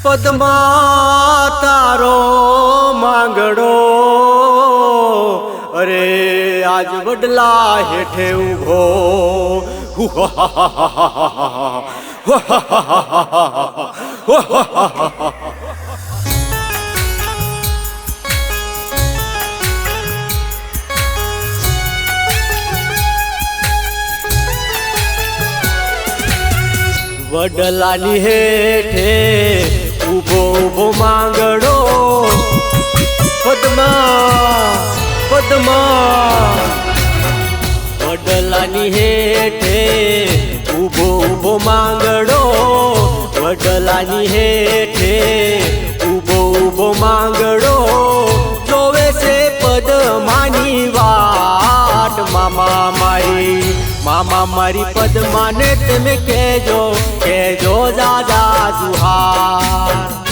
પદમાં તારો માંગડો અરે આજ વડલા હેઠે ઉભો વડલાની હેઠે ઉભો ઉભો માંગડો પદમાં વડલાની હેઠે ઉભો ઉભો માંગડો વડલાની હેઠે ઉભો ઉભો માંગડો જોવે છે પદમાની વાટ મામા મારી પદમાને તમે કેજો દાદા જુહાર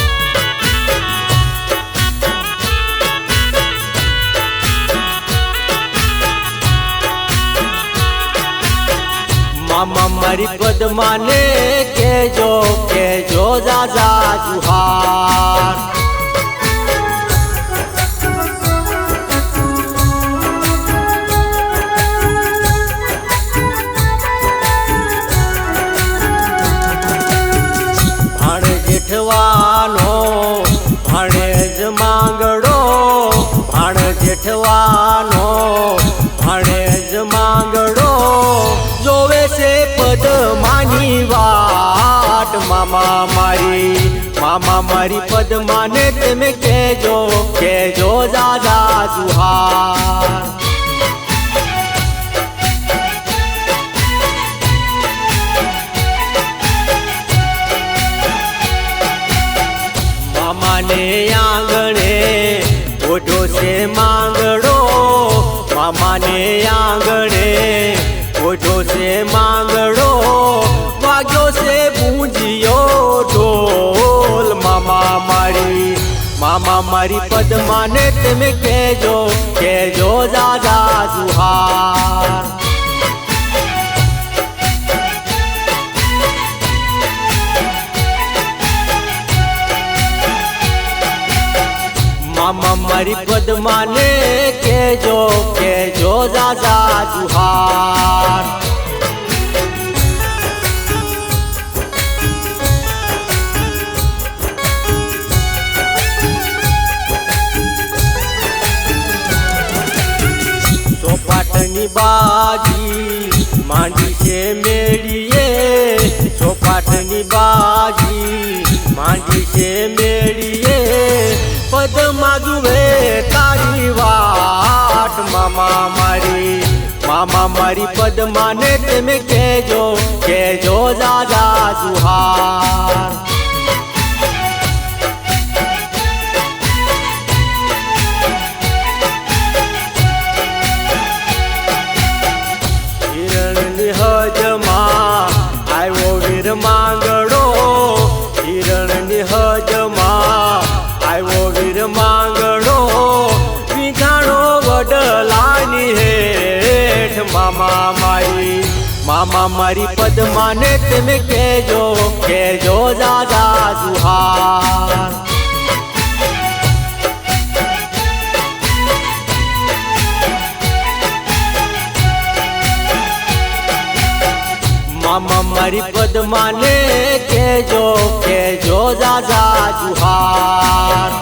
મામા મારી પદમાને કેજો દાદા જુહાર ભાણેજ માંગડો ભાણ જેઠવાનો ભાણેજ માંગડો જોવે છે પદમાની વાટ મામા મારી પદમાને તમે કેજો દાદા જુહાર મામાને આંગણે ઓઢો છે માંગડો મામાને આંગણે ઓઢો છે માંગડો વાગ્યો છે પૂંજીયો ઢોલ મામા મારી પદમાને તમે કેજો દાદા જુહાર મામા મારી પદમાને કેજો દાદા જુહાર ચોપાટની બાજી માંડી છે મેળીએ ચોપાટની બાજી માંડી છે મેળીએ પદમાં જુએ તારી વાટ મામા મારી પદમાને તમે કેજો દાદા જુહાર હિરણની હજમાં આવ્યો વીર માંગડો હિરણની હજમાં આવ્યો વીર માંગડો વિધાણો વડલાની હેઠ મામા મારી પદમાને તમે કેજો દાદા જુહાર મામા મારી પદમાને કેજો દાદા જુહાર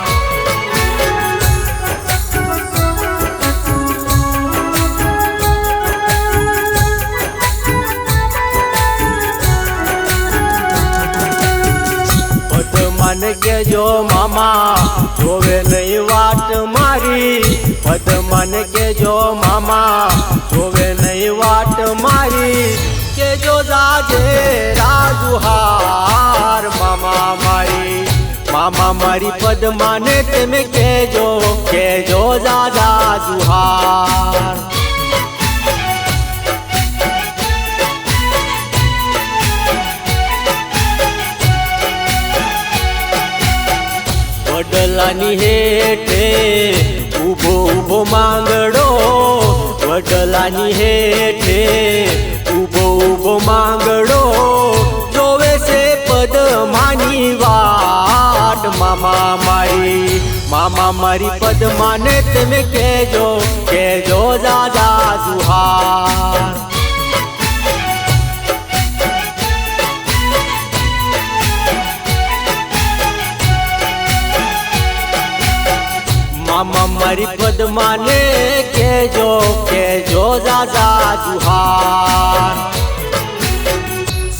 પદમાને કેજો મામા જોવે નહીં વાટ મારી પદમાને કેજો મામા જોવે નહીં વાટ મારી કેજો દાદે રાજુહાર મામા મારી પદમાને તમે કેજો દાદા જુહાર વડલાની હેઠે ઉભો ઉભો માંગડો વડલાની હેઠે ઉભો ઉભો માંગડો જોવે છે પદમાની વાત મામા મારી પદ્માને તમે કેજો કેજો દાદા જુહાર મામા મારી પદ્માને કેજો કેજો દાદા જુહાર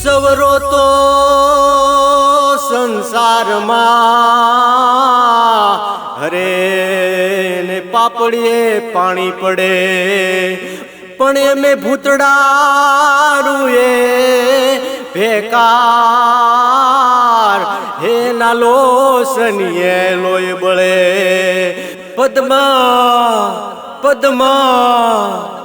સવરો તો સંસારમાં હરે ને પાપડીએ પાણી પડે પણ એમે ભૂતડારુએ ભેકાર હે નાલો સનિયે લોય બળે પદ્મા પદ્મા